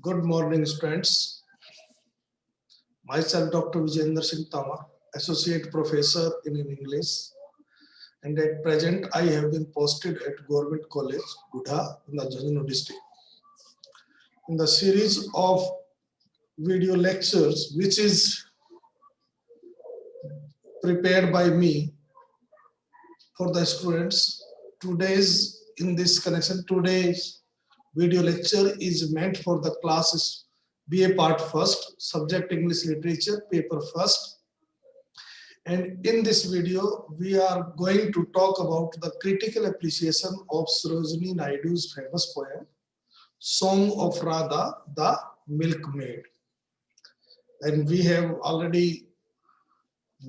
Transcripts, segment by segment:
Good morning, students. Myself, Dr. Vijayendra Singh Tama, Associate Professor in English, and at present I have been posted at Government College, Budha, in the Jhanjanu district. In the series of video lectures, which is prepared by me for the students, today's video lecture is meant for the classes BA part first, subject English literature, paper first. And in this video, we are going to talk about the critical appreciation of Sarojini Naidu's famous poem, Song of Radha, the Milkmaid. And we have already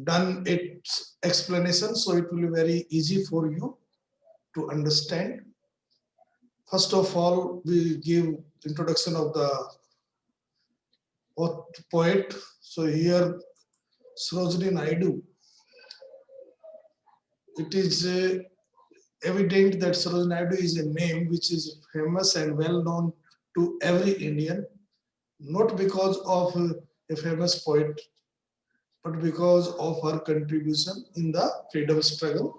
done its explanation, so it will be very easy for you to understand. First of all, we give introduction of the poet. So here, Sarojini Naidu. It is evident that Sarojini Naidu is a name which is famous and well known to every Indian, not because of a famous poet, but because of her contribution in the freedom struggle.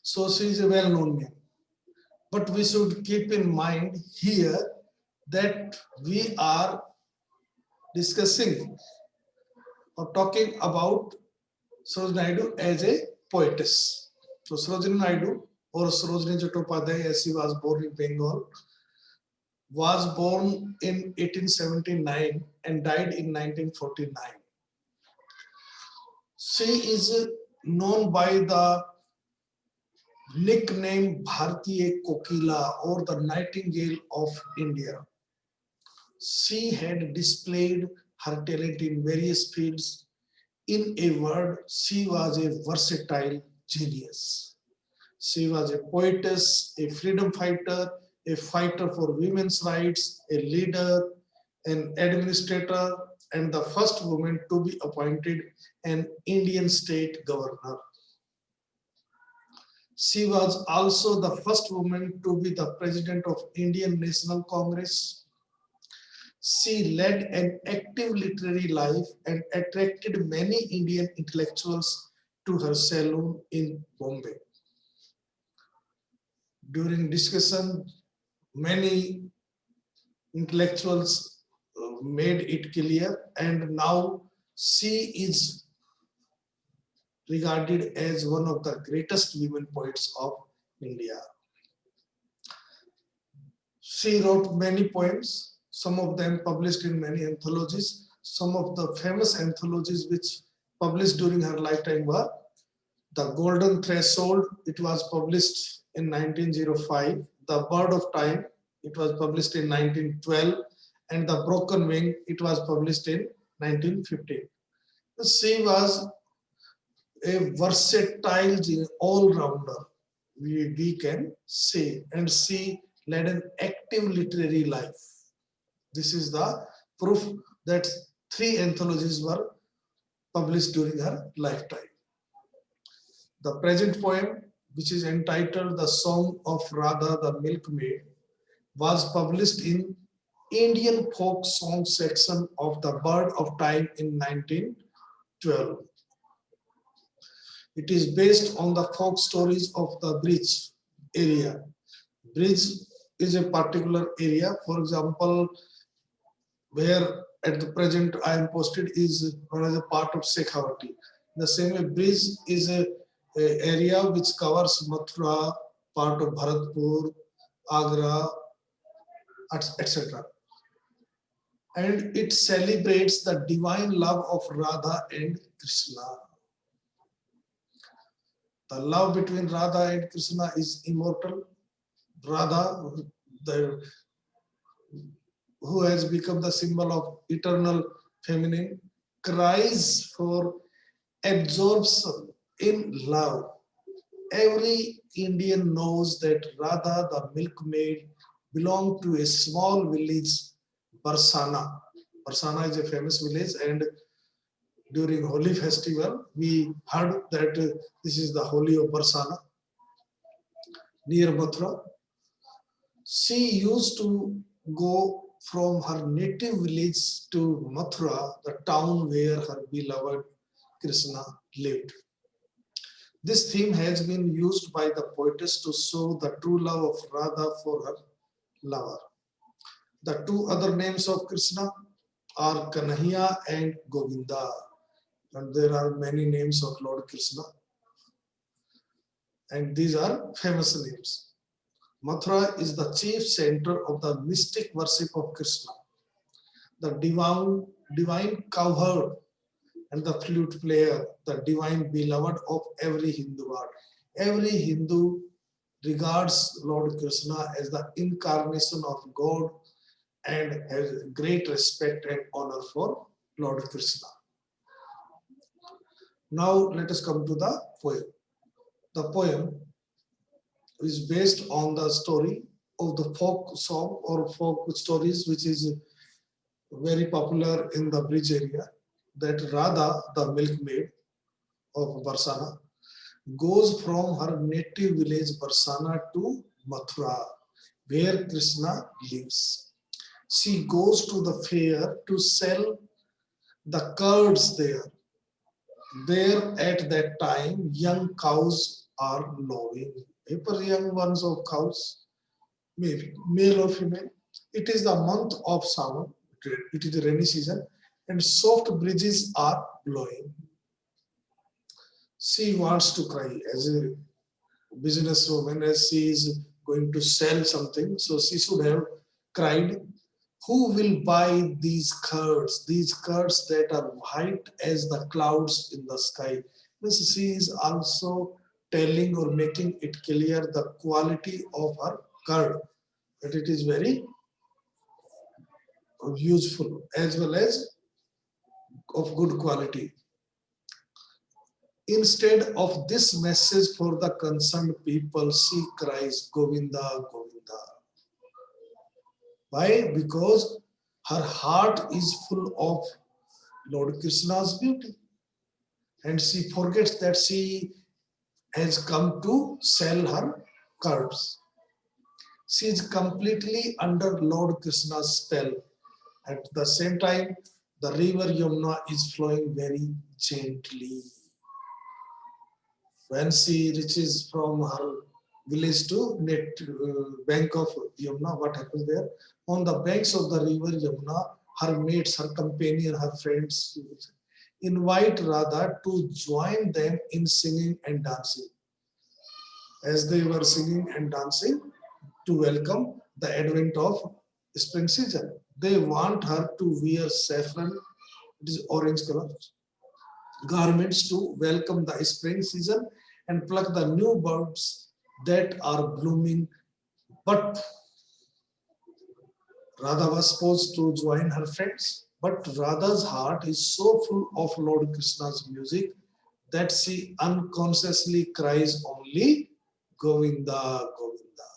So she is a well-known name. But we should keep in mind here that we are discussing or talking about Sarojini Naidu as a poetess. So Sarojini Naidu, or Sarojini Chattopadhyay, as she was born in Bengal, was born in 1879 and died in 1949. She is known by the nickname Bharatiya Kokila, or the Nightingale of India. She had displayed her talent in various fields. In a word, she was a versatile genius. She was a poetess, a freedom fighter, a fighter for women's rights, a leader, an administrator, and the first woman to be appointed an Indian state governor. She was also the first woman to be the president of Indian National Congress. She led an active literary life and attracted many Indian intellectuals to her salon in Bombay. During discussion, many intellectuals made it clear, and now she is regarded as one of the greatest women poets of India. She wrote many poems, some of them published in many anthologies. Some of the famous anthologies which published during her lifetime were The Golden Threshold, it was published in 1905. The Bird of Time, it was published in 1912. And The Broken Wing, it was published in 1915. She was a versatile all-rounder, we can say, and she led an active literary life. This is the proof that 3 anthologies were published during her lifetime. The present poem, which is entitled The Song of Radha the Milkmaid, was published in Indian folk song section of The Bird of Time in 1912. It is based on the folk stories of the Bridge area. Bridge is a particular area. For example, where at the present I am posted is known as a part of Shekhawati. The same way, Bridge is a area which covers Mathura, part of Bharatpur, Agra, etc. And it celebrates the divine love of Radha and Krishna. The love between Radha and Krishna is immortal. Radha, who has become the symbol of eternal feminine, cries for absorption in love. Every Indian knows that Radha, the milkmaid, belonged to a small village, Barsana. Barsana is a famous village, and during Holi festival, we heard that this is the Holi of Barsana, near Mathura. She used to go from her native village to Mathura, the town where her beloved Krishna lived. This theme has been used by the poetess to show the true love of Radha for her lover. The two other names of Krishna are Kanhaiya and Govinda. And there are many names of Lord Krishna. And these are famous names. Mathura is the chief center of the mystic worship of Krishna. The divine cowherd and the flute player, the divine beloved of every Hindu heart. Every Hindu regards Lord Krishna as the incarnation of God and has great respect and honor for Lord Krishna. Now let us come to the poem. The poem is based on the story of the folk song or folk stories, which is very popular in the bridge area, that Radha, the milkmaid of Barsana, goes from her native village Barsana to Mathura, where Krishna lives. She goes to the fair to sell the curds there. There at that time, young cows are lowing. Paper young ones of cows, maybe male or female. It is the month of summer. It is the rainy season, and soft breezes are blowing. She wants to cry as a businesswoman, as she is going to sell something. So she should have cried, who will buy these curds that are white as the clouds in the sky? Means she is also telling or making it clear the quality of her curd, that it is very useful as well as of good quality. Instead of this message for the concerned people, she cries, Govinda, Govinda. Why? Because her heart is full of Lord Krishna's beauty. And she forgets that she has come to sell her curds. She is completely under Lord Krishna's spell. At the same time, the river Yamuna is flowing very gently. When she reaches from her village to bank of Yamuna, what happens there? On the banks of the river Yamuna, her mates, her companion, her friends invite Radha to join them in singing and dancing. As they were singing and dancing to welcome the advent of spring season, they want her to wear saffron, it is orange color, garments to welcome the spring season and pluck the new buds that are blooming. But Radha was supposed to join her friends, but Radha's heart is so full of Lord Krishna's music that she unconsciously cries only Govinda, Govinda.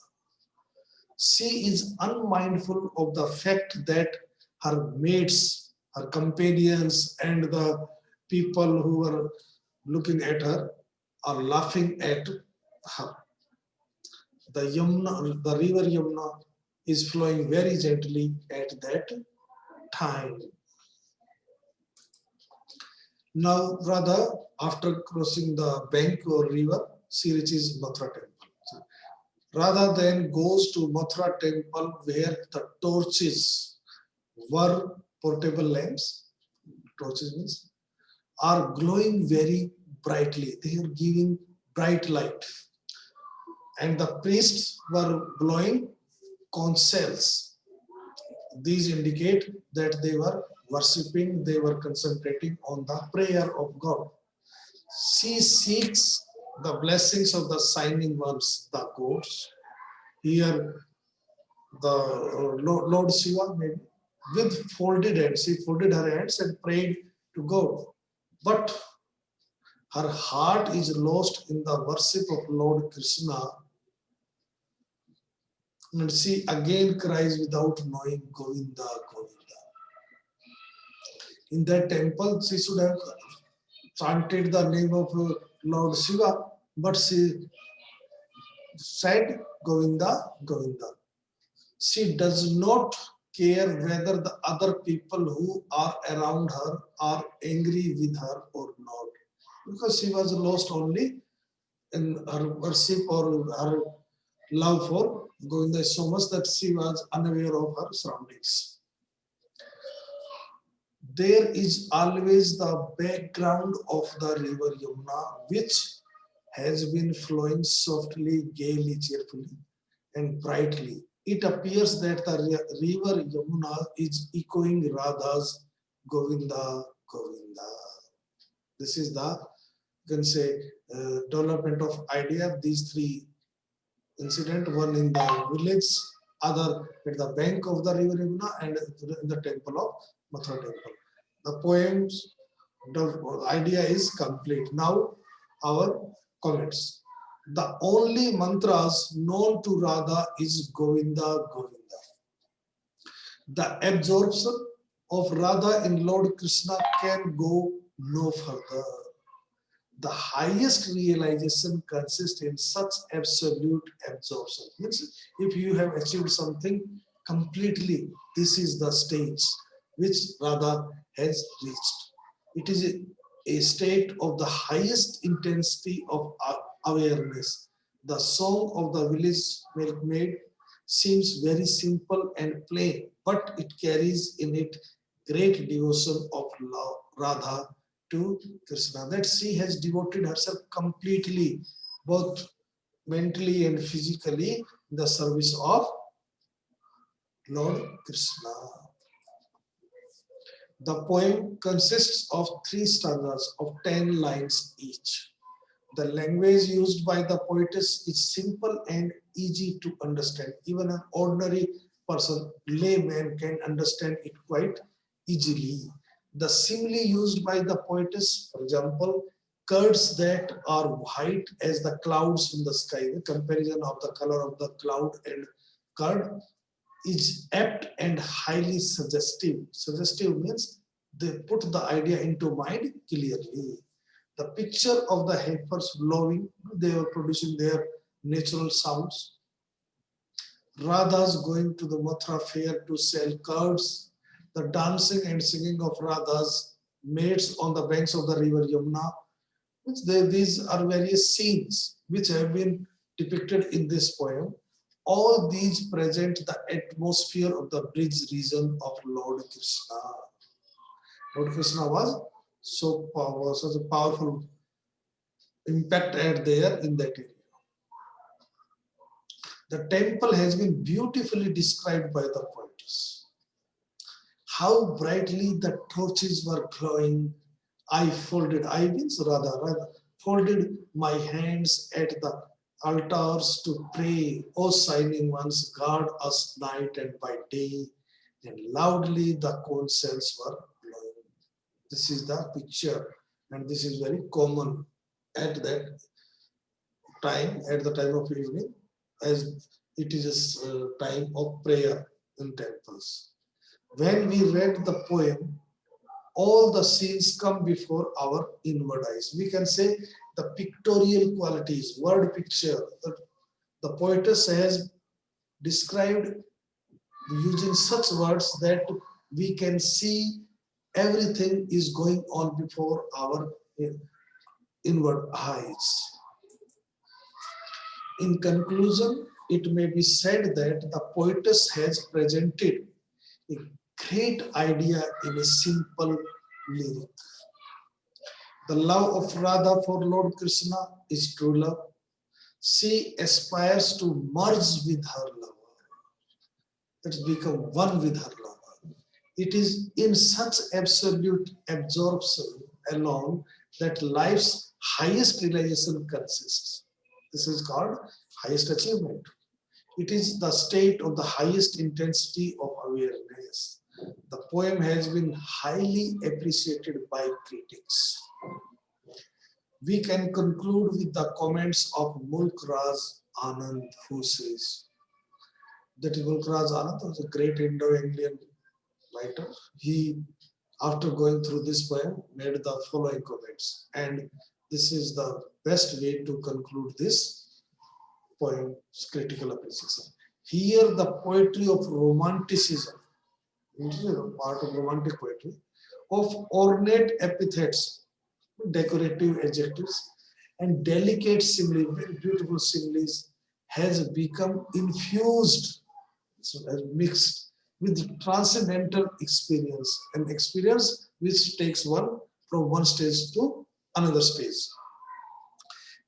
She is unmindful of the fact that her mates, her companions, and the people who are looking at her are laughing at her. The Yamuna, the river Yamuna is flowing very gently at that time. Now, Radha, after crossing the bank or river, she reaches Mathura temple. Radha then goes to Mathura temple where the torches were portable lamps. Torches means are glowing very brightly. They are giving bright light. And the priests were blowing conch shells. These indicate that they were worshipping, they were concentrating on the prayer of God. She seeks the blessings of the shining ones, the gods. Here, the Lord Shiva, maybe, with folded hands, she folded her hands and prayed to God. But her heart is lost in the worship of Lord Krishna. And she again cries without knowing Govinda, Govinda. In that temple, she should have chanted the name of Lord Shiva, but she said Govinda, Govinda. She does not care whether the other people who are around her are angry with her or not. Because she was lost only in her worship or her love for Govinda so much that she was unaware of her surroundings. There is always the background of the river Yamuna, which has been flowing softly, gaily, cheerfully, and brightly. It appears that the river Yamuna is echoing Radha's Govinda, Govinda. This is the, you can say, development of idea. These three incident, one in the village, other at the bank of the river Yamuna, and in the temple of Mathura temple. The poems, the idea is complete. Now our comments. The only mantras known to Radha is Govinda, Govinda. The absorption of Radha in Lord Krishna can go no further. The highest realization consists in such absolute absorption. Means if you have achieved something completely, this is the stage which Radha has reached. It is a state of the highest intensity of awareness. The song of the village milkmaid seems very simple and plain, but it carries in it great devotion of love, Radha to Krishna, that she has devoted herself completely, both mentally and physically, in the service of Lord Krishna. The poem consists of 3 stanzas of 10 lines each. The language used by the poetess is simple and easy to understand. Even an ordinary person, layman, can understand it quite easily. The simile used by the poetess, for example, curds that are white as the clouds in the sky, the comparison of the color of the cloud and curd is apt and highly suggestive. Suggestive means they put the idea into mind clearly. The picture of the heifers blowing, they were producing their natural sounds. Radha's going to the Mathura fair to sell curds. The dancing and singing of Radha's maids on the banks of the river Yamuna. These are various scenes which have been depicted in this poem. All these present the atmosphere of the bridge region of Lord Krishna. Lord Krishna was such a powerful impact at there in that area. The temple has been beautifully described by the poetess. How brightly the torches were glowing. I means Radha, folded my hands at the altars to pray. O shining ones, guard us night and by day. And loudly the conch shells were blowing. This is the picture, and this is very common at that time, at the time of evening, as it is a time of prayer in temples. When we read the poem, all the scenes come before our inward eyes. We can say the pictorial qualities, word picture, that the poetess has described using such words that we can see everything is going on before our inward eyes. In conclusion, it may be said that the poetess has presented a great idea in a simple lyric. The love of Radha for Lord Krishna is true love. She aspires to merge with her lover. Let's become one with her lover. It is in such absolute absorption alone that life's highest realization consists. This is called highest achievement. It is the state of the highest intensity of awareness. The poem has been highly appreciated by critics. We can conclude with the comments of Mulkraj Anand, who says, that Mulkraj Anand was a great Indo-Anglian writer. He, after going through this poem, made the following comments. And this is the best way to conclude this poem's critical appreciation. Here, the poetry of romanticism This is a part of romantic poetry, of ornate epithets, decorative adjectives, and delicate similes, very beautiful similes, has become infused, so has mixed with transcendental experience, an experience which takes one from one stage to another stage.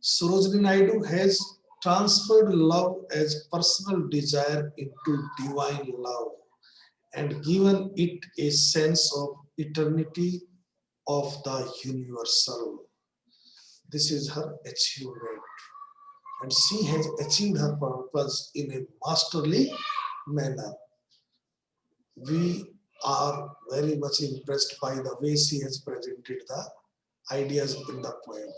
Sarojini Naidu has transferred love as personal desire into divine love and given it a sense of eternity of the universal. This is her achievement, and she has achieved her purpose in a masterly manner. We are very much impressed by the way she has presented the ideas in the poem.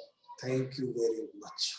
Thank you very much.